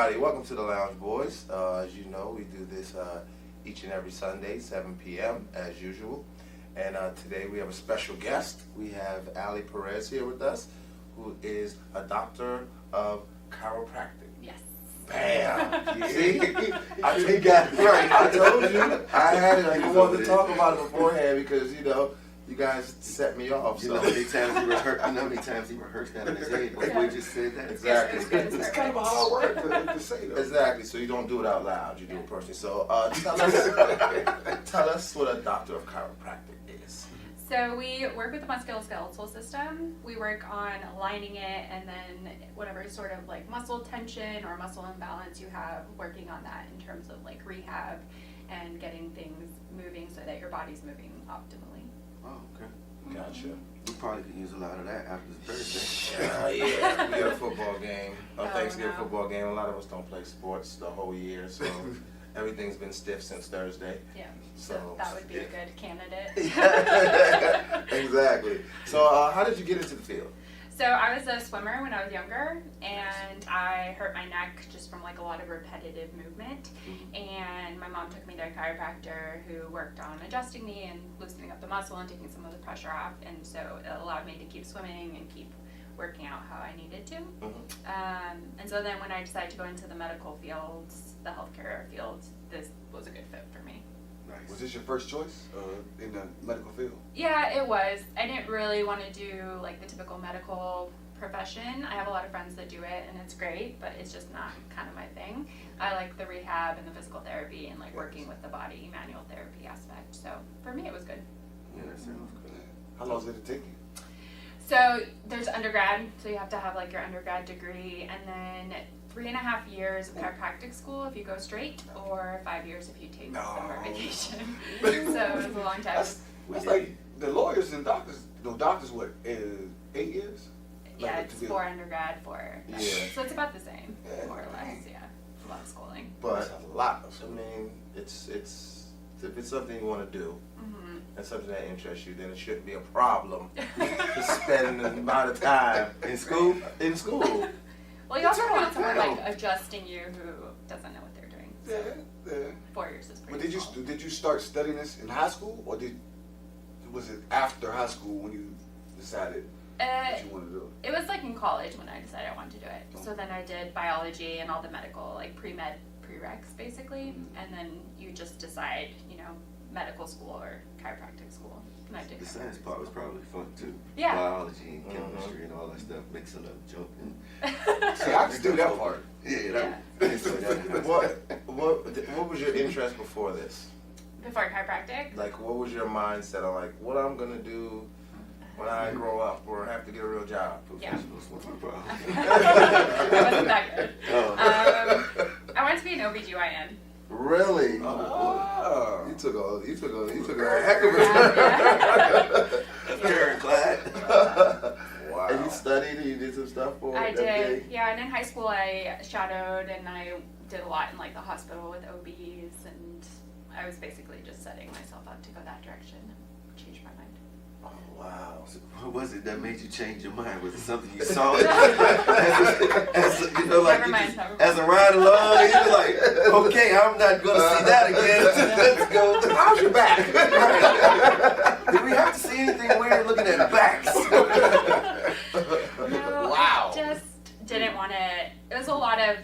everybody, welcome to the Lounge Boys. As you know, we do this each and every Sunday, 7 p.m. as usual. And today we have a special guest. We have Perez here with us, who is a doctor of chiropractic. Yes. Bam! You see? I got it right. I told you. I had it. I wanted to talk about it beforehand because, you know, you guys set me off. You So. know how many times he rehearsed? You know how many times he rehearsed that in his head before he just said that? Exactly. It's kind of a hard word to say, though. Exactly. So you don't do it out loud. You do it personally. So tell us what a doctor of chiropractic is. So we work with the musculoskeletal system. We work on aligning it, and then whatever sort of like muscle tension or muscle imbalance you have, working on that in terms of like rehab and getting things moving so that your body's moving optimally. Oh, okay. Gotcha. We probably could use a lot of that after Thursday. Yeah. We got a football game, a Oh, Thanksgiving no. football game. A lot of us don't play sports the whole year, so everything's been stiff since Thursday. Yeah. So So that would be a good candidate. Exactly. So how did you get into the field? So I was a swimmer when I was younger, and I hurt my neck just from like a lot of repetitive movement. And my mom took me to a chiropractor who worked on adjusting me and loosening up the muscle and taking some of the pressure off. And so it allowed me to keep swimming and keep working out how I needed to. And so then when I decided to go into the medical fields, the healthcare fields, this was a good fit for me. Nice. Was this your first choice in the medical field? Yeah, it was. I didn't really want to do like the typical medical profession. I have a lot of friends that do it and it's great, but it's just not kind of my thing. I like the rehab and the physical therapy and like working with the body, manual therapy aspect. So for me it was good. Yeah, that sounds good. How long did it take you? So there's undergrad, so you have to have like your undergrad degree, and then 3.5 years of chiropractic school if you go straight, or 5 years if you take summer vacation. So it was a long time. That's like the lawyers and doctors. No, doctors what? 8 years? Yeah, Like, it's to be- 4 undergrad, 4. Yeah. So it's about the same, Yeah. more or less. Yeah, it's a lot of schooling. But That's a lot of I mean, it's if it's something you want to do and something that interests you, then it shouldn't be a problem to spend the amount of time In school? in school. Well, you also don't want someone like adjusting you who doesn't know what they're doing. So Yeah. 4 years is pretty. But did you start studying this in high school, or was it after high school when you decided what you wanted to do? It was like in college when I decided I wanted to do it. So then I did biology and all the medical, like pre-med prereqs basically, and then you just decide, you know, medical school or chiropractic school. And I did The science chiropractic part was school. probably fun too. Yeah. Biology and chemistry and all that stuff, mixing up, jumping. See, I just do that part. Yeah, What was your interest before this? Before chiropractic? Like, what was your mindset on like what I'm gonna do when I grow up or have to get a real job? Yeah. Professional swimmer, bro. I wasn't that good. Oh. I wanted to be an OBGYN. Really? Oh. You took a heck of a Third class. Wow. And you studied and you did some stuff for I it? did, yeah, and in high school I shadowed and I did a lot in like the hospital with OBs, and I was basically just setting myself up to go that direction. Changed my mind. Oh, wow. So what was it that made you change your mind? Was it something you saw? As you know, like Never you mind, just, never mind. as a ride along, you were like, okay, I'm not going to see that again. Let's go. How's your back? Did we have to see anything weird looking at backs? No, Wow. I just didn't want to. It was a lot of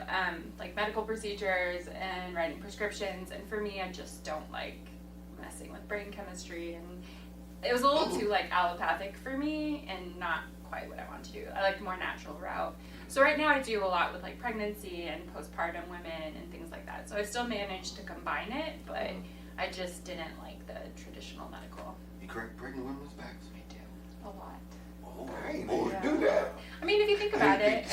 like medical procedures and writing prescriptions, and for me, I just don't like messing with brain chemistry, and it was a little too like allopathic for me, and not quite what I want to do. I like the more natural route. So right now, I do a lot with like pregnancy and postpartum women and things like that. So I still managed to combine it, but I just didn't like the traditional medical. You correct pregnant women's backs? I do a lot. Oh, I ain't boy. even do that. I mean, if you think about it.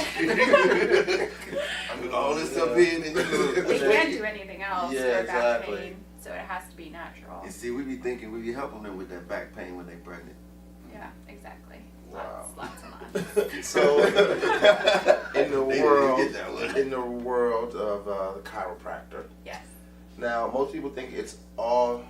With all this stuff in and They can't do anything else Yeah, for back exactly. pain, so it has to be natural. And see, we be thinking we be helping them with that back pain when they pregnant. Yeah, exactly. Wow. Lots and lots. So, in the They world, didn't get that one. in the world of the chiropractor, Yes. now most people think it's all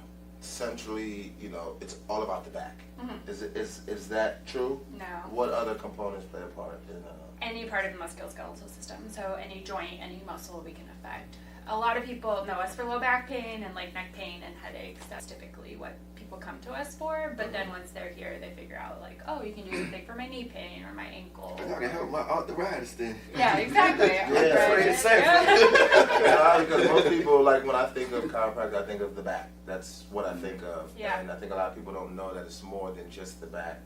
centrally, it's all about the back. Mhm. Is that true? No. What other components play a part in? Any part of the musculoskeletal system, so any joint, any muscle we can affect. A lot of people know us for low back pain and like neck pain and headaches. That's typically what people come to us for. But then once they're here, they figure out like, oh, you can do something for my knee pain or my ankle. I can help my arthritis then. Yeah, exactly. Arthritis. Because most people, like when I think of chiropractic, I think of the back. That's what I think of. Yeah. And I think a lot of people don't know that it's more than just the back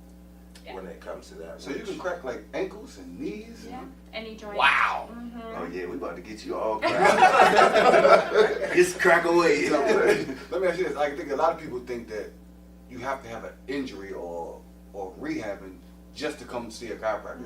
when it comes to that. So you can crack like ankles and knees? Yeah, any joint. Wow. Mm-hmm. Oh yeah, we about to get you all cracked. Just crack away. Let me ask you this. I think a lot of people think that you have to have an injury or rehabbing just to come see a chiropractor.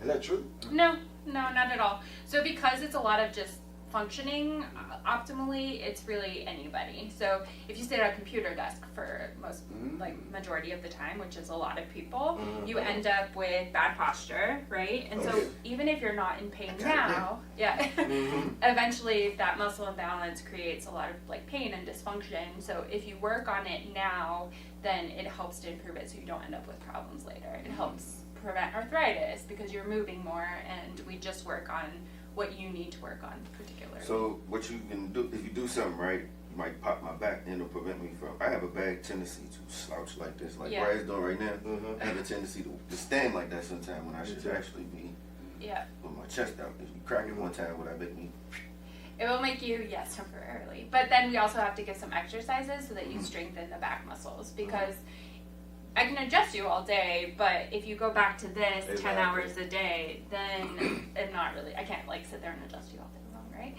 Is that true? No, not at all. So because it's a lot of just functioning optimally, it's really anybody. So if you sit at a computer desk for most, like majority of the time, which is a lot of people, you end up with bad posture, right? And so even if you're not in pain now, eventually that muscle imbalance creates a lot of like pain and dysfunction. So if you work on it now, then it helps to improve it so you don't end up with problems later. It helps prevent arthritis because you're moving more, and we just work on what you need to work on particularly. So what you can do, if you do something right, you might pop my back and it'll prevent me from, I have a bad tendency to slouch like this, like Perez doing right now. I have a tendency to stand like that sometimes when I should actually be with my chest out. If you crack it one time, would that make me? It will make you, yes, temporarily. But then we also have to give some exercises so that you strengthen the back muscles, because I can adjust you all day, but if you go back to this 10 hours a day, then it's not really, I can't like sit there and adjust you all day long, right?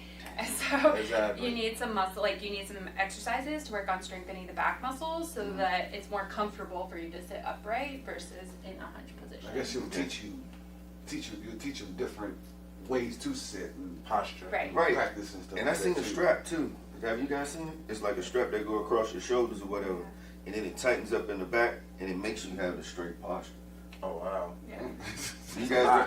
So you need some muscle, like you need some exercises to work on strengthening the back muscles so that it's more comfortable for you to sit upright versus in a hunch position. I guess she'll teach you different ways to sit and posture. Right. Practice and stuff. And I seen the strap too. Have you guys seen it? It's like a strap that go across your shoulders or whatever. And then it tightens up in the back, and it makes you have the straight posture. Oh wow! Yeah. You guys,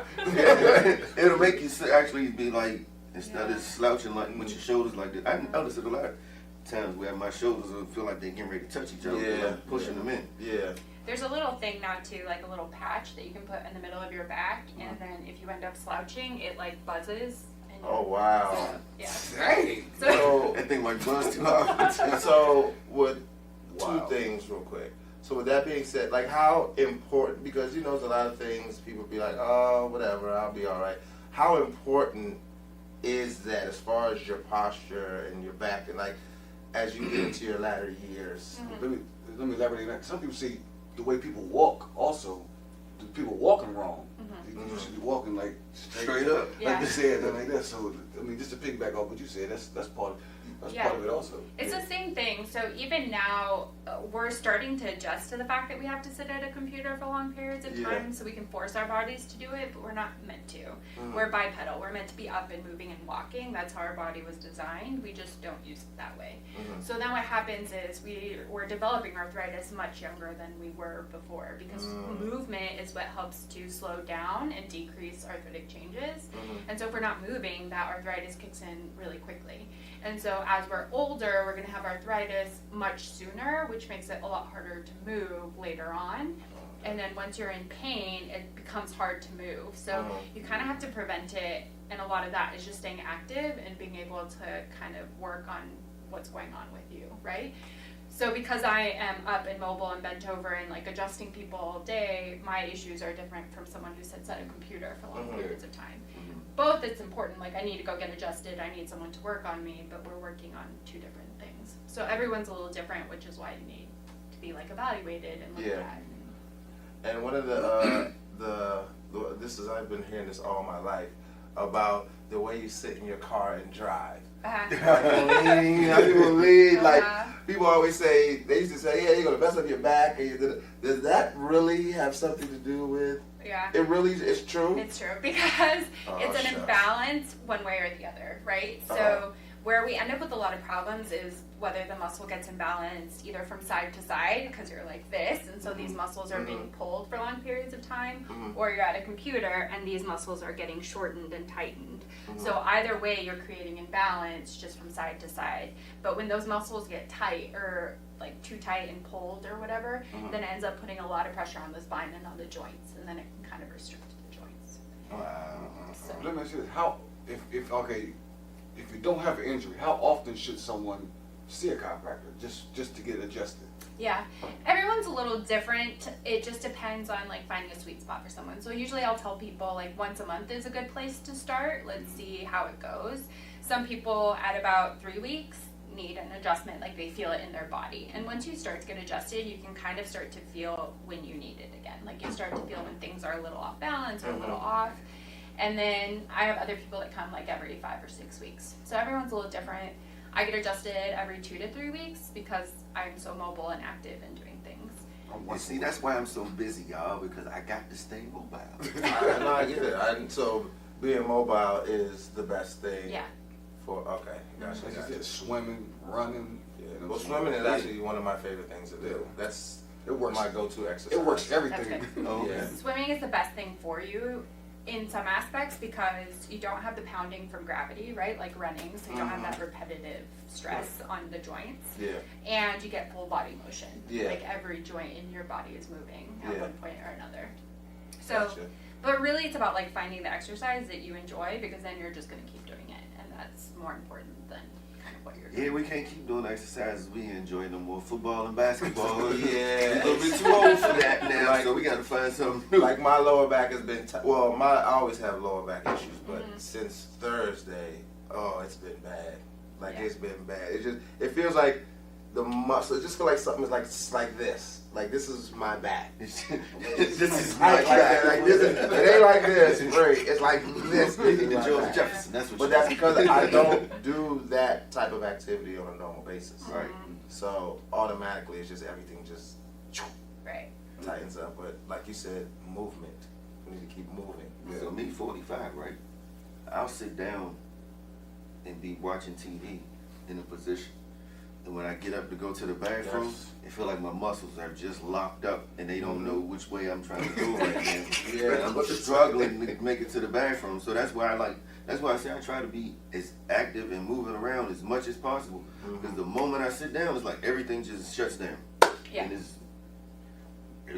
it'll make you actually be like, instead of slouching like with your shoulders like this. I noticed it a lot of times where my shoulders will feel like they're getting ready to touch each other. I'm pushing them in. Yeah. There's a little thing now too, like a little patch that you can put in the middle of your back, and then if you end up slouching, it like buzzes. And Oh wow! So, yeah. Dang. So I think my buzz too hard. So with two things real quick. So with that being said, like how important, because there's a lot of things people be like, oh, whatever, I'll be all right. How important is that as far as your posture and your back, and like as you get into your latter years? Let me elaborate on that. Some people say the way people walk also, the people walking wrong. You should be walking like Straight up. like you said, like that. So I mean, just to piggyback off what you said, that's part of it also. It's the same thing. So even now, we're starting to adjust to the fact that we have to sit at a computer for long periods of time, so we can force our bodies to do it, but we're not meant to. We're bipedal. We're meant to be up and moving and walking. That's how our body was designed. We just don't use it that way. So then what happens is we're developing arthritis much younger than we were before, because movement is what helps to slow down and decrease arthritic changes. And so if we're not moving, that arthritis kicks in really quickly. And so as we're older, we're going to have arthritis much sooner, which makes it a lot harder to move later on. And then once you're in pain, it becomes hard to move. So you kind of have to prevent it. And a lot of that is just staying active and being able to kind of work on what's going on with you, right? So because I am up and mobile and bent over and like adjusting people all day, my issues are different from someone who sits at a computer for long periods of time. Both, it's important, like I need to go get adjusted, I need someone to work on me, but we're working on two different things. So everyone's a little different, which is why you need to be like evaluated and looked at. And one of I've been hearing this all my life, about the way you sit in your car and drive. People always say, they used to say, yeah, you're going to mess up your back. Does that really have something to do with? Yeah. It really is true? It's true, because it's an imbalance one way or the other, right? So Where we end up with a lot of problems is whether the muscle gets imbalanced either from side to side because you're like this, and so these muscles are being pulled for long periods of time, or you're at a computer and these muscles are getting shortened and tightened. So either way, you're creating imbalance just from side to side. But when those muscles get tight or like too tight and pulled or whatever, then it ends up putting a lot of pressure on the spine and on the joints, and then it can kind of restrict the joints. So. Let me ask you this: if you don't have an injury, how often should someone see a chiropractor just to get adjusted? Yeah, everyone's a little different. It just depends on like finding a sweet spot for someone. So usually I'll tell people like once a month is a good place to start. Let's see how it goes. Some people at about 3 weeks need an adjustment, like they feel it in their body. And once you start to get adjusted, you can kind of start to feel when you need it again. Like you start to feel when things are a little off balance or a little off. And then I have other people that come like every 5 or 6 weeks. So everyone's a little different. I get adjusted every 2 to 3 weeks because I'm so mobile and active and doing things. You see, that's why I'm so busy, y'all, because I got to stay mobile. I get it. So being mobile is the best thing. Yeah. Okay, gotcha. Like you said, swimming, running. Yeah. Well, swimming is actually one of my favorite things to do. That's my go-to exercise. It works everything. That's good. Yeah. Swimming is the best thing for you in some aspects because you don't have the pounding from gravity, right? Like running, so you don't have that repetitive stress on the joints. Yeah. And you get full body motion. Yeah. Like every joint in your body is moving at one point or another. So, Gotcha. but really it's about like finding the exercise that you enjoy because then you're just going to keep doing it, and that's more important than kind of what you're doing. Yeah, we can't keep doing exercises we enjoy no more. Football and basketball. Yeah. We're a little bit too old for that now, so we got to find something new. Like my lower back has been, I always have lower back issues, but since Thursday, it's been bad. Like it's been bad. It feels like the muscle, it just feels like something is like this. Like this is my back. This is my Like back. it ain't like this, great. It's like this. This is George Jefferson. That's what. But that's because I don't do that type of activity on a normal basis. Right. So automatically, it's just everything just Right. tightens up. But like you said, movement. We need to keep moving. So me, 45, right? I'll sit down and be watching TV in a position. And when I get up to go to the bathroom, it feel like my muscles are just locked up and they don't know which way I'm trying to go right now. Yeah. And I'm struggling to make it to the bathroom. So that's why I say I try to be as active and moving around as much as possible. Because the moment I sit down, it's like everything just shuts down. Yeah. And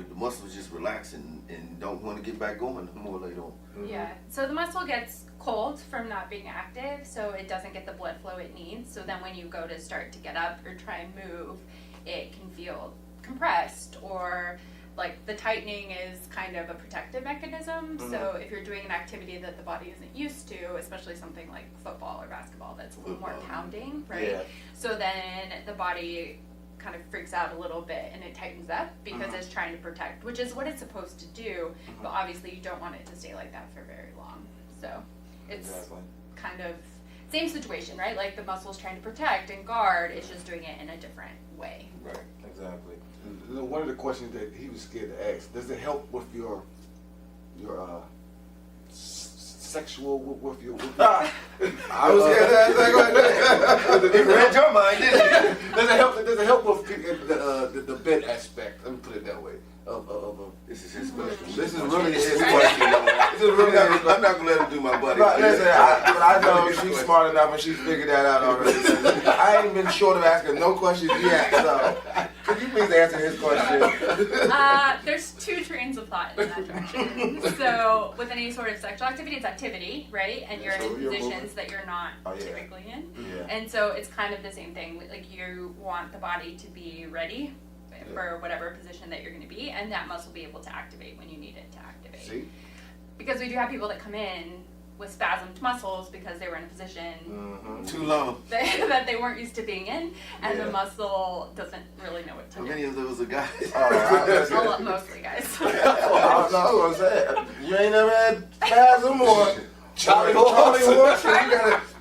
the muscles just relax and don't want to get back going no more later on. Yeah. So the muscle gets cold from not being active, so it doesn't get the blood flow it needs. So then when you go to start to get up or try and move, it can feel compressed, or like the tightening is kind of a protective mechanism. So if you're doing an activity that the body isn't used to, especially something like football or basketball that's a little more pounding, right? Yeah. So then the body kind of freaks out a little bit and it tightens up because it's trying to protect, which is what it's supposed to do, but obviously you don't want it to stay like that for very long. So it's kind of same situation, right? Like the muscle's trying to protect and guard, it's just doing it in a different way. Right. Exactly. And one of the questions that he was scared to ask: does it help with your sexual with your I was scared to ask that question. It read your mind, didn't it? Does it help with the bed aspect? Let me put it that way. This is his question. This is really his question. This is really his question. I'm not gonna let him do my buddy. But listen, but I know she's smart enough and she's figured that out already. I ain't been short of asking no questions yet, so could you please answer his question? There's two trains of thought in that direction. So with any sort of sexual activity, it's activity, right? And you're So in you're positions moving. that you're not typically in. And so it's kind of the same thing. Like you want the body to be ready for whatever position that you're going to be, and that muscle be able to activate when you need it to activate. See? Because we do have people that come in with spasmed muscles because they were in a position Too long. that they weren't used to being in, and the muscle doesn't really know what to How do. many of those are guys? Mostly guys. I was gonna say, you ain't never had spasm or Charlie horse.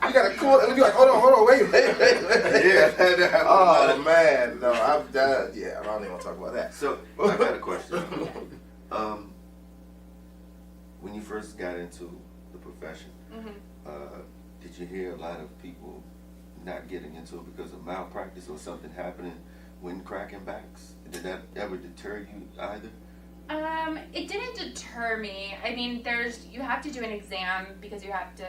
You gotta cool. And be like, hold on, wait. Yeah. Oh man, no, I've done. Yeah, I don't even want to talk about that. So I got a question. When you first got into the profession, did you hear a lot of people not getting into it because of malpractice or something happening when cracking backs? Did that ever deter you either? It didn't deter me. I mean, you have to do an exam because you have to,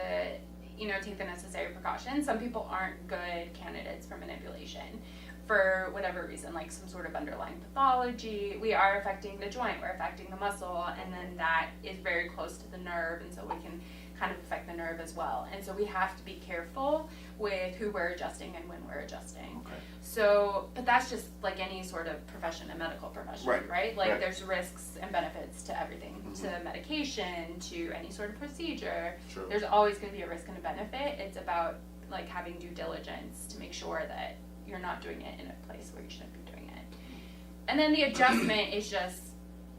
take the necessary precautions. Some people aren't good candidates for manipulation for whatever reason, like some sort of underlying pathology. We are affecting the joint, we're affecting the muscle, and then that is very close to the nerve, and so we can kind of affect the nerve as well. And so we have to be careful with who we're adjusting and when we're adjusting. Okay. So, but that's just like any sort of profession, a medical profession, right? Like right. there's risks and benefits to everything, to medication, to any sort of procedure. True. There's always going to be a risk and a benefit. It's about like having due diligence to make sure that you're not doing it in a place where you shouldn't be doing it. And then the adjustment is just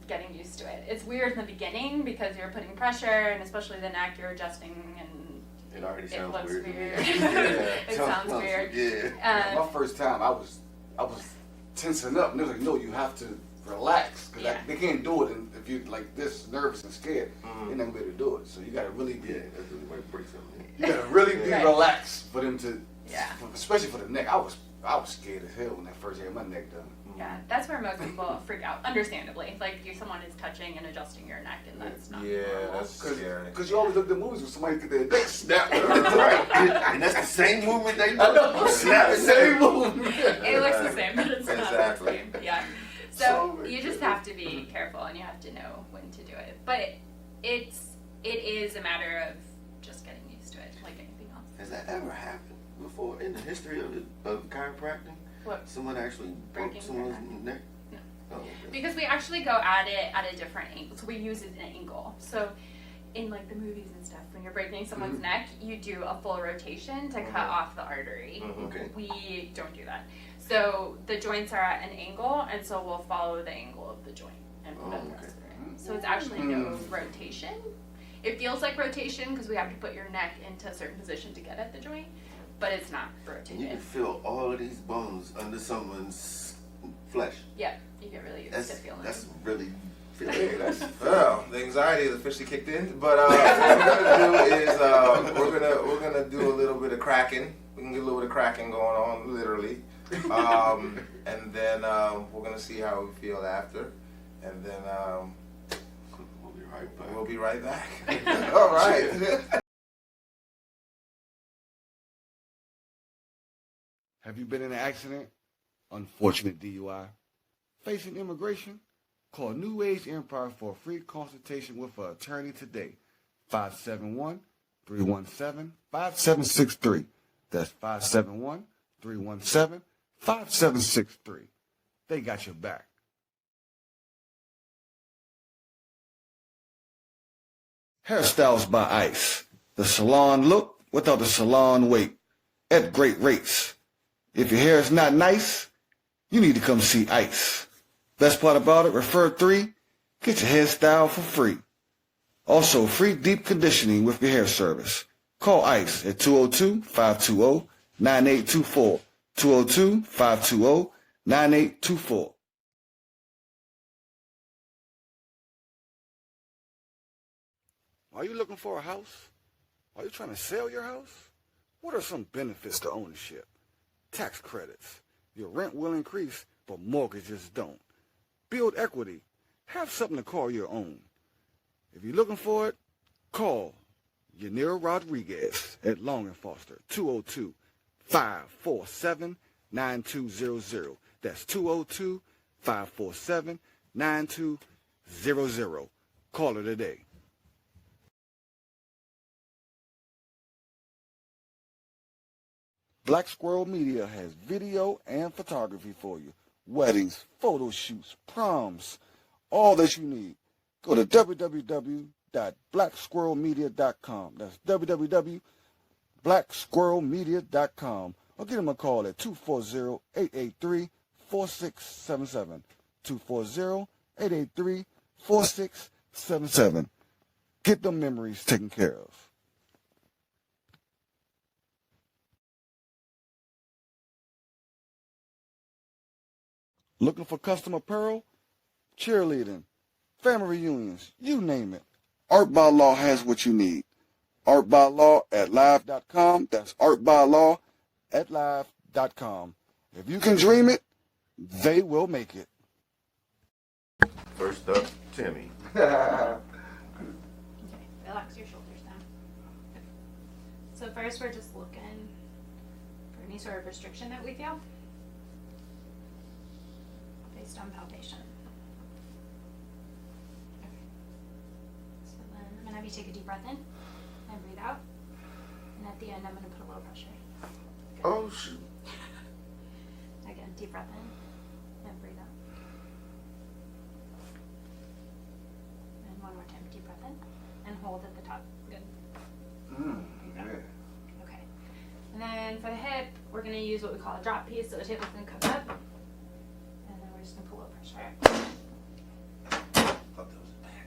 getting used to it. It's weird in the beginning because you're putting pressure, and especially the neck you're adjusting, and It already sounds looks weird. weird. To me. It sounds weird. Yeah. My first time, I was tensing up, and they was like, "No, you have to relax, because they can't do it if you like this nervous and scared. They're not gonna be able to do it. So you gotta really be, That's really where it breaks something. you gotta really be Right. relaxed for them to, Yeah. especially for the neck. I was scared as hell when I first had my neck done. Yeah, that's where most people freak out, understandably. Like, someone is touching and adjusting your neck, and that's not normal. That's scary. Because you always look at the movies where somebody get their neck snapped. Right. And that's the same movement they do. I know. Snap The same movement. It looks the same, but it's not Exactly. the same. Yeah. So you just have to be careful, and you have to know when to do it. But it is a matter of just getting used to it, like anything else. Has that ever happened before in the history of chiropractic? What? Someone actually broke Breaking someone's their neck? No. Oh, okay. Because we actually go at it at a different angle. So we use it an angle. So in like the movies and stuff, when you're breaking someone's neck, you do a full rotation to cut off the artery. Okay. We don't do that. So the joints are at an angle, and so we'll follow the angle of the joint and put a thrust through it. So it's actually no rotation. It feels like rotation because we have to put your neck into a certain position to get at the joint, but it's not And you rotated. can feel all of these bones under someone's flesh. Yeah, you get really used to feeling That's it. really feeling Hey, it. that's Well, the anxiety has officially kicked in, but what we're gonna do is we're gonna do a little bit of cracking. We can get a little bit of cracking going on, literally, and then we're gonna see how we feel after, and then We'll be right back. we'll be right back. All right. Have you been in an accident? Unfortunate DUI? Facing immigration? Call New Age Empire for a free consultation with an attorney today. 571-317-5763. That's 571-317-5763. They got your back. Hairstyles by Ice. The salon look without the salon wait. At great rates. If your hair is not nice, you need to come see Ice. Best part about it, refer 3, get your hairstyle for free. Also, free deep conditioning with your hair service. Call Ice at 202-520-9824. 202-520-9824. Are you looking for a house? Are you trying to sell your house? What are some benefits to ownership? Tax credits. Your rent will increase, but mortgages don't. Build equity. Have something to call your own. If you're looking for it, call Yanira Rodriguez at Long & Foster, 202-547-9200. That's 202-547-9200. Call her today. Black Squirrel Media has video and photography for you. Weddings, photo shoots, proms, all that you need. Go to www.blacksquirrelmedia.com. That's www.blacksquirrelmedia.com. Or give them a call at 240-883-4677. 240-883-4677. Get them memories taken care of. Looking for custom apparel, cheerleading, family reunions, you name it. Art by Law has what you need. Art by Law at live.com. That's Art by Law atlive.com. If you can dream it, they will make it. First up, Timmy. Okay, relax your shoulders down. So first we're just looking for any sort of restriction that we feel based on palpation. Okay. So then I'm gonna have you take a deep breath in and breathe out. And at the end I'm gonna put a little pressure. Good. Oh, shoot. Again, deep breath in and breathe out. And one more time, deep breath in and hold at the top. Good. Yeah. Okay. And then for the hip, we're going to use what we call a drop piece. So the table's going to come up. And then we're just going to put a little pressure. Thought that was bad.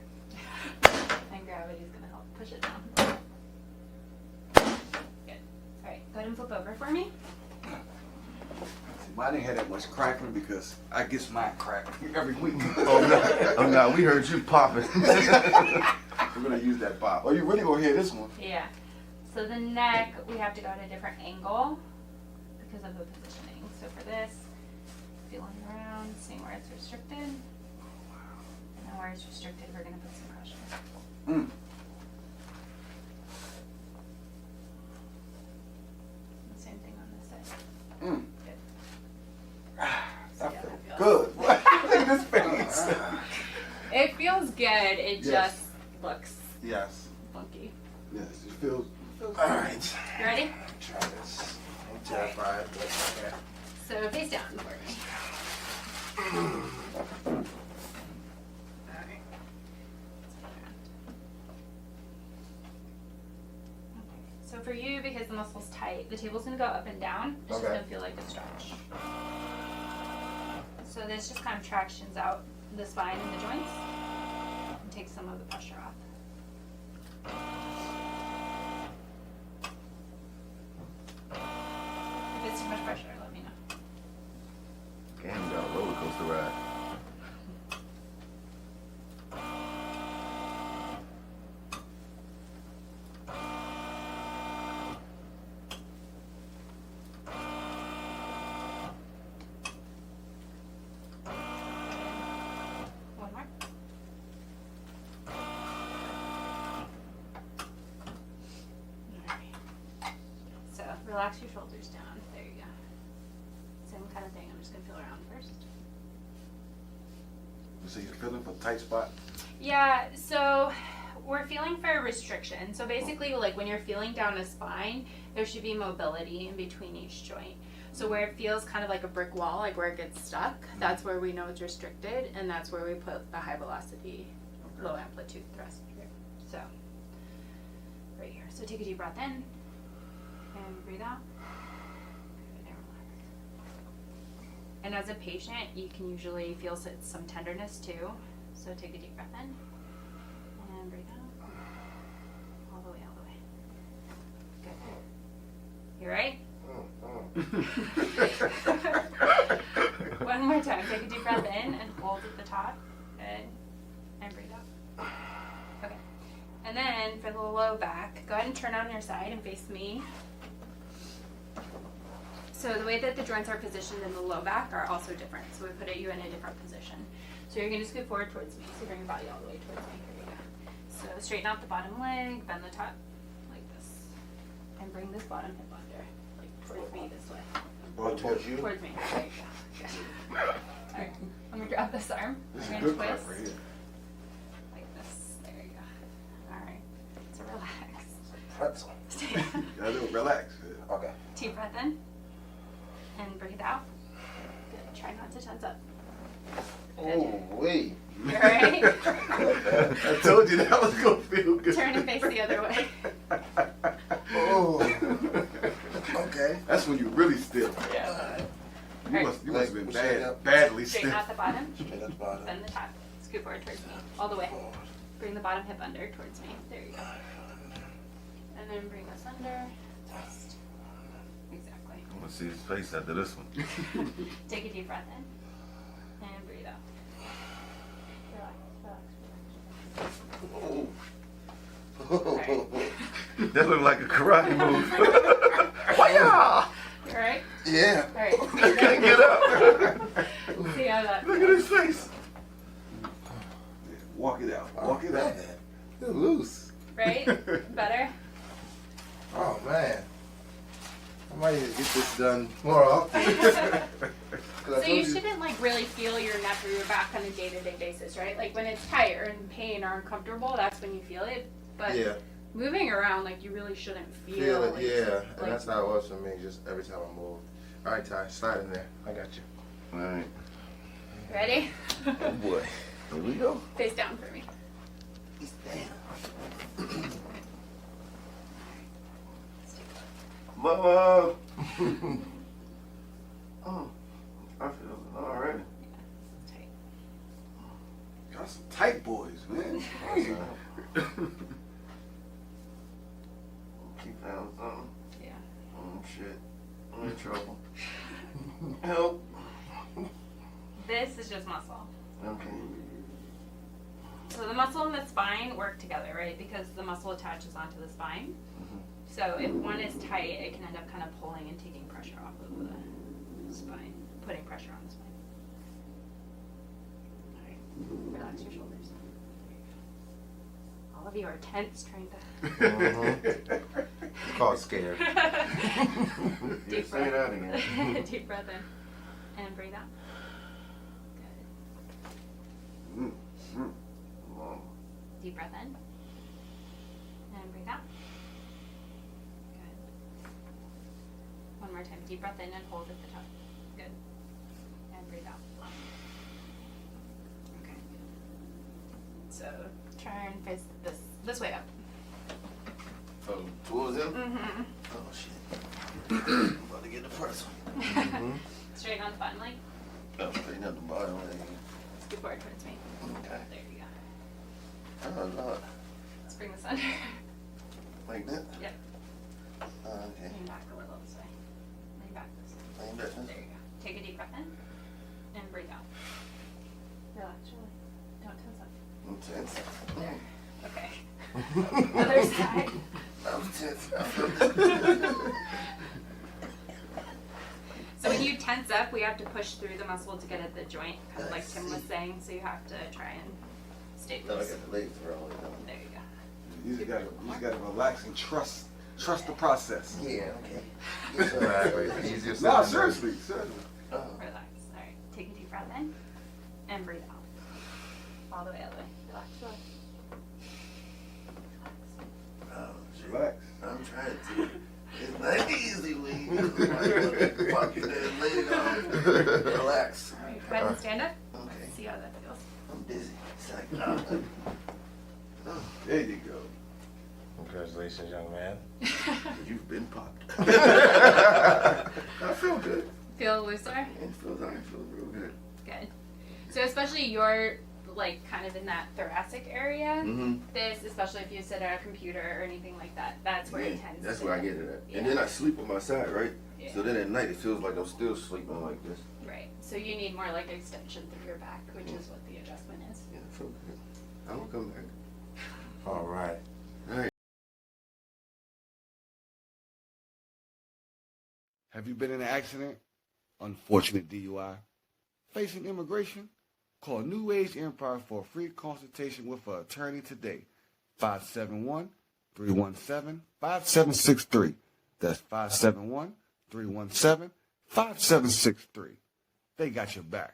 And gravity's going to help push it down. Good. All right. Go ahead and flip over for me. Mine didn't have that much crackling because I get mine cracked every week. Oh no, we heard you popping. We're going to use that pop. Oh, you really going to hear this one? Yeah. So the neck, we have to go at a different angle because of the positioning. So for this, feeling around, seeing where it's restricted. And then where it's restricted, we're going to put some pressure. Mm. The same thing on this side. Mm. Good. That Yeah, feel that feels- good. Look at this face. It feels good. It Yes. just looks Yes. funky. Yes, it feels. All right. You ready? Try this. I'm terrified, but okay. So face down for me. Alright. So for you, because the muscle's tight, the table's gonna go up and down. It's just Okay. gonna feel like a stretch. So this just kind of tractions out the spine and the joints and takes some of the pressure off. If it's too much pressure, let me know. Damn, got a roller coaster ride. One more. Alright. So relax your shoulders down. There you go. Same kind of thing. I'm just gonna feel around first. So you're feeling for a tight spot? Yeah, so we're feeling for a restriction. So basically, like when you're feeling down a spine, there should be mobility in between each joint. So where it feels kind of like a brick wall, like where it gets stuck, that's where we know it's restricted, and that's where we put the high velocity, low amplitude thrust here. So right here. So take a deep breath in and breathe out. And relax. And as a patient, you can usually feel some tenderness too. So take a deep breath in and breathe out. All the way, all the way. Good. You right? One more time. Take a deep breath in and hold at the top. Good. And breathe out. Okay. And then for the low back, go ahead and turn on your side and face me. So the way that the joints are positioned in the low back are also different. So we put you in a different position. So you're going to scoot forward towards me. So bring your body all the way towards me. Here you go. So straighten out the bottom leg, bend the top like this. And bring this bottom hip under, like towards me this way. Towards you? Towards me. There you go. Good. Alright. I'm going to drop this arm. This is We're a going good to crack twist. right here. Like this. There you go. Alright. So relax. Pretzel. A little relax. Okay. Deep breath in. And breathe out. Good. Try not to tense up. Oh, wait. You alright? I told you that was going to feel good. Turn and face the other way. Oh. Okay. That's when you really still. Yeah. You must have been Straight up. badly Straighten still. out the bottom. Straight at the bottom. Bend the top. Scoot forward towards me. All the way. Bring the bottom hip under towards me. There you go. And then bring this under. Twist. Exactly. I'm gonna see his face after this one. Take a deep breath in. And breathe out. Relax, relax, relax. That looked like a karate move. You're Yeah. All right. I can't get up. See how that Look at his face. Walk it out. Walk it out. You're loose. right? Better? Oh man. I might need to get this done more often. 'Cause I So you told shouldn't like really feel your neck or your back on a day-to-day basis, right? Like when it's tight or in pain or uncomfortable, that's when you feel it. But Yeah. moving around, like you really shouldn't feel, Feel it, like, yeah. like- And that's how it was for me, just every time I moved. All right, Ty, slide in there. I got you. All right. Ready? Oh boy. Here we go. Face down for me. He's down. Mama. Oh, I feel it already. Tight. Got some tight boys, man. Keep down something. Yeah. Oh shit. I'm in trouble. Help. This is just muscle. Okay. So the muscle and the spine work together, right? Because the muscle attaches onto the spine. So if one is tight, it can end up kind of pulling and taking pressure off of the spine, putting pressure on the spine. All right, relax your shoulders. All of you are tense trying to. It's called scared. Yeah, say that again. Deep breath in and breathe out. Good. Deep breath in and breathe out. Good. One more time. Deep breath in and hold at the top. Good. And breathe out. Okay. So try and face this way up. Oh, towards him? Mm-hmm. Oh shit. I'm about to get the first one. Straight on the bottom leg. Oh, straighten up the bottom leg. Scoot forward towards me. Okay. There you go. Oh Lord. Let's bring this under. Like that? Yep. Okay. Lean back a little this way. Lean back this way. Like that. There you go. Take a deep breath in and breathe out. Relax, really. Don't tense up. I'm tense. There. Okay. Other side. I'm tense. I feel So when you tense up, we have to push through the muscle to get at the joint, kind of like I Tim was see. saying. So you have to try and stay No, I loose. got the legs wrong. There you go. You just gotta relax and trust the process. Yeah, okay. Exactly. Easier said No, than seriously. Relax. Oh, All right. Take a deep breath in and breathe out. All the way out the way. Relax. Relax. oh, shit. Relax. I'm trying to. It's not easy when you fuck your damn leg off. Relax. All right. Go ahead and stand up. Okay. See how that feels. I'm dizzy. It's like, There you go. Congratulations, young man. you've been popped. I feel good. Feel looser? It feels real good. Good. So especially you're like kind of in that thoracic area. Mm-hmm. This, especially if you sit at a computer or anything like that, that's where it tends That's to. where I get it at. Yeah. And then I sleep on my side, right? Yeah. So then at night it feels like I'm still sleeping like this. Right. So you need more like extension through your back, which is what the adjustment is. Yeah, I feel good. I will come back. All right. All right. Have you been in an accident? Unfortunate DUI? Facing immigration? Call New Age Empire for a free consultation with an attorney today. 571-317-5763. That's 571-317-5763. They got your back.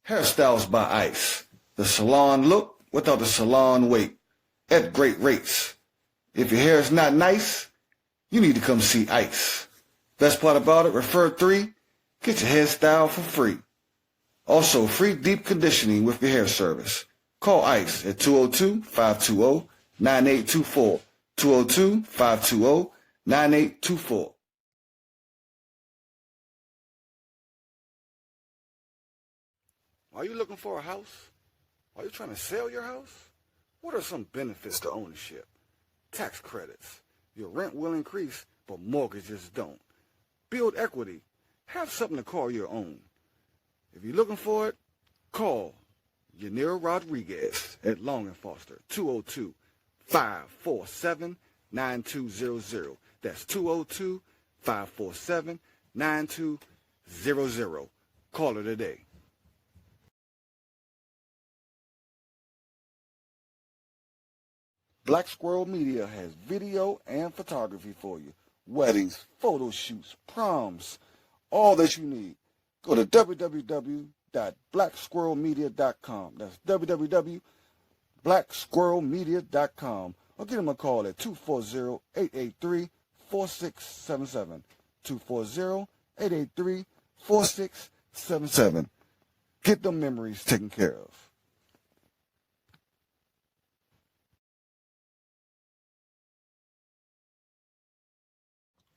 Hairstyles by Ice. The salon look without the salon wait. At great rates. If your hair is not nice, you need to come see Ice. Best part about it, refer 3, get your hairstyle for free. Also, free deep conditioning with your hair service. Call Ice at 202-520-9824. 202-520-9824. Are you looking for a house? Are you trying to sell your house? What are some benefits to ownership? Tax credits. Your rent will increase, but mortgages don't. Build equity. Have something to call your own. If you're looking for it, call Yanira Rodriguez at Long & Foster, 202-547-5800. 202-547-9200. That's 202-547-9200. Call her today. Black Squirrel Media has video and photography for you. Weddings, photo shoots, proms, all that you need. Go to www.blacksquirrelmedia.com. That's www.blacksquirrelmedia.com. Or give them a call at 240-883-4677. 240-883-4677. Get them memories taken care of.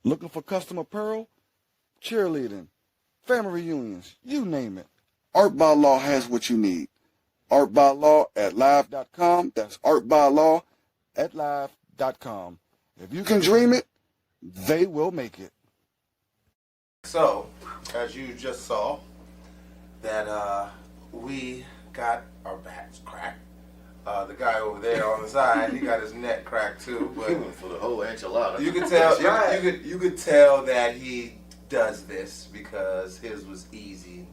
Looking for custom apparel, cheerleading, family reunions, you name it. Art by Law has what you need. Art by Law at live.com. That's Art by Law at live.com. If you can dream it, they will make it. So, as you just saw, that we got our backs cracked. The guy over there on the side, he got his neck cracked too. But for the whole enchilada. you could tell, you could tell that he does this because his was easy.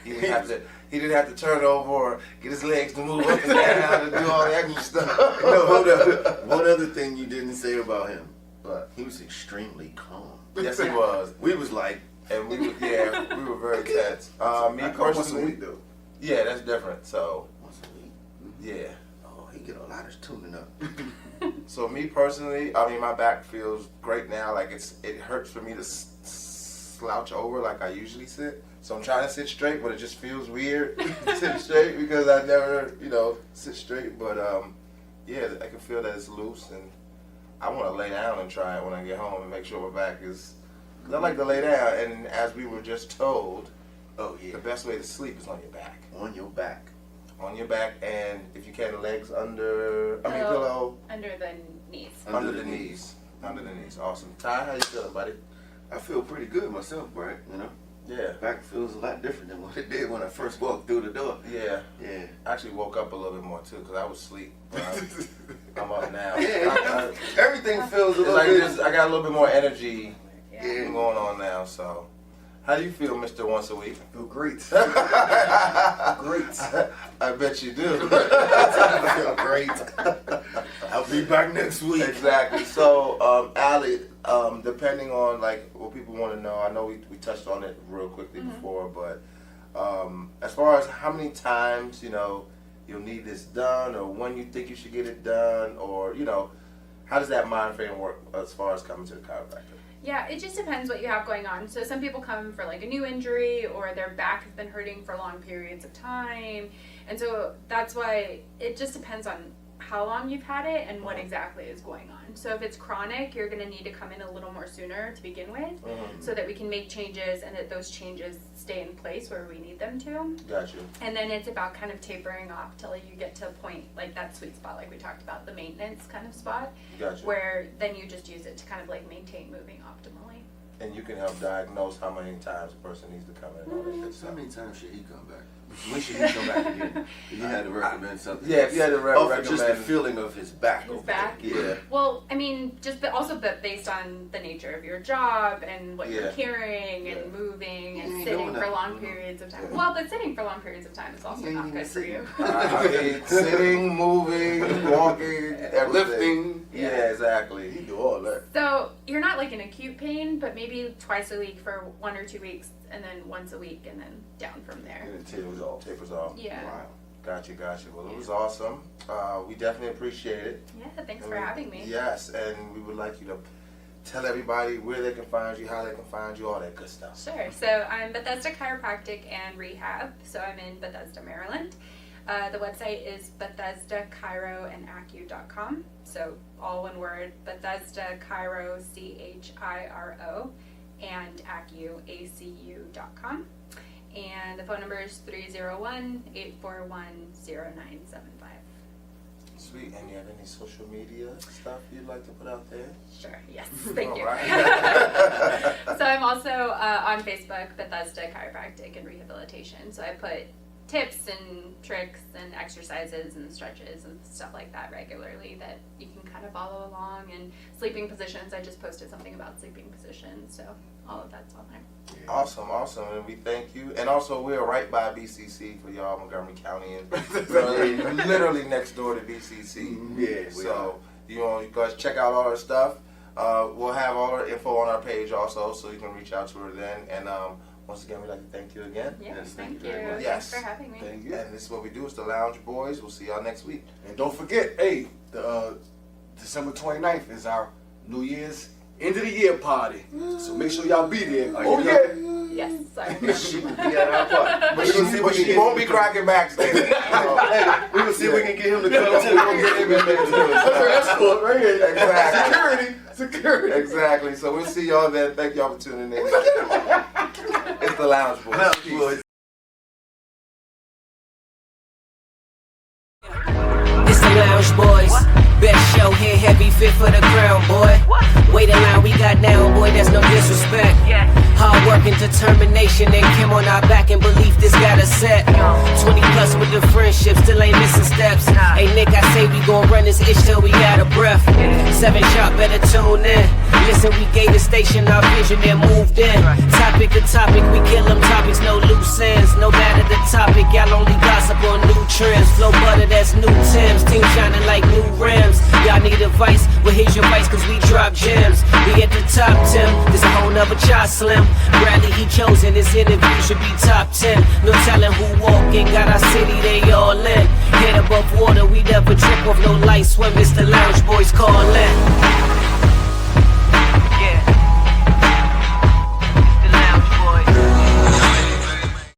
He didn't have to turn over or get his legs to move up and down to do all the extra stuff. No, hold up. One other thing you didn't say about him, but he was extremely calm. Yes, he was. We was like, And we were very tense. Me once a personally, week though. yeah, that's different. So Once a week. yeah. Oh, he get a lot of tuning up. So me personally, I mean, my back feels great now. Like it hurts for me to slouch over like I usually sit. So I'm trying to sit straight, but it just feels weird sitting straight because I never, sit straight. But yeah, I can feel that it's loose, and I want to lay down and try it when I get home and make sure my back is. Cause I like to lay down, and as we were just told, Oh yeah. the best way to sleep is on your back. On your back. On your back, and if you can, legs under, pillow. Under the knees. Under the knees. Under the knees. Awesome. Ty, how you feeling, buddy? I feel pretty good myself, Brad. Yeah. Back feels a lot different than what it did when I first walked through the door. Yeah. Yeah. I actually woke up a little bit more too because I was asleep. I'm up now. Yeah. Everything feels a It's little like bit. I got a little bit more energy Yeah. going on now. So, how do you feel, Mr. Once a Week? I feel great. Great. I bet you do. I feel great. I'll be back next week. Exactly. So, Allie, depending on like what people want to know, I know we touched on it real quickly before, but as far as how many times you'll need this done, or when you think you should get it done, or how does that mind frame work as far as coming to the chiropractor? Yeah, it just depends what you have going on. So some people come for like a new injury, or their back has been hurting for long periods of time. And so that's why it just depends on how long you've had it and what exactly is going on. So if it's chronic, you're going to need to come in a little more sooner to begin with, so that we can make changes and that those changes stay in place where we need them to. Gotcha. And then it's about kind of tapering off till you get to a point like that sweet spot, like we talked about, the maintenance kind of spot, Gotcha. where then you just use it to kind of like maintain moving optimally. And you can help diagnose how many times a person needs to come in and all that good How stuff. many times should he come back? When should he come back again? If you had to recommend something. Yeah, if you had to Off of recommend just the feeling of his back. His over back? there. Yeah. Well, I mean, but based on the nature of your job and what you're Yeah. carrying and Yeah. moving You and ain't sitting doing for that. long periods of time. Well, but sitting for long periods of time is also You ain't not even good for you. I mean, sitting, moving, walking, everything. Lifting. Yeah, exactly. He do all that. So you're not like in acute pain, but maybe twice a week for 1 or 2 weeks, and then once a week, and then down from there. And it tapers off. Yeah. Wow. Gotcha. Well, it was awesome. We definitely appreciate it. Yeah, thanks for having me. Yes, and we would like you to tell everybody where they can find you, how they can find you, all that good stuff. Sure. So I'm Bethesda Chiropractic and Rehab. So I'm in Bethesda, Maryland. The website is BethesdaChiroandAcu.com. So all one word, Bethesda Chiro, CHIRO, and Acu, ACU.com. And the phone number is 301-841-0975. Sweet. And you have any social media stuff you'd like to put out there? Sure, yes, thank you. All right. So I'm also on Facebook, Bethesda Chiropractic and Rehabilitation. So I put tips and tricks and exercises and stretches and stuff like that regularly that you can kind of follow along. And sleeping positions, I just posted something about sleeping positions, so all of that's on there. Awesome, and we thank you. And also, we're right by BCC for y'all, Montgomery County, and literally next door to BCC. Yeah, so you guys check out all our stuff. We'll have all our info on our page also, so you can reach out to her then. And once again, we'd like to thank you again. Yeah, Yes, thank you. very much. Yes. Thanks for having me. Thank you. And this is what we do. It's the Lounge Boys. We'll see y'all next week. And don't forget, hey, the December 29th is our New Year's end of the year party. So make sure y'all be there. Oh yeah. Yes, sorry. She will be at our party. But she won't be cracking backstage. We will see if we can get him to come too. We'll get him in there too. That's escort right here. Exactly. Security. Exactly. So we'll see y'all then. Thank y'all for tuning in. It's the Lounge Boys. Lounge Boys. It's the Lounge Boys. Best show here, heavy fit for the ground, boy. Wait a line we got down, boy, that's no disrespect. Hard work and determination, and Kim on our back and belief this got us set. 20 plus with the friendship, still ain't missing steps. Hey Nick, I say we gon' run this itch till we out of breath. 7 sharp, better tune in. Listen, we gave the station our vision and moved in. Topic to topic, we kill them topics, no loose ends. No matter the topic, y'all only gossip on new trends. Flow butter, that's new Timbs. Team shining like new rims. Y'all need advice, well here's your advice, cause we drop gems. We at the top 10, this a whole nother chart slim. Bradley, he chosen, his interview should be top 10. No telling who walking, got our city, they all in. Head above water, we never trip off no light swim. It's the Lounge Boys.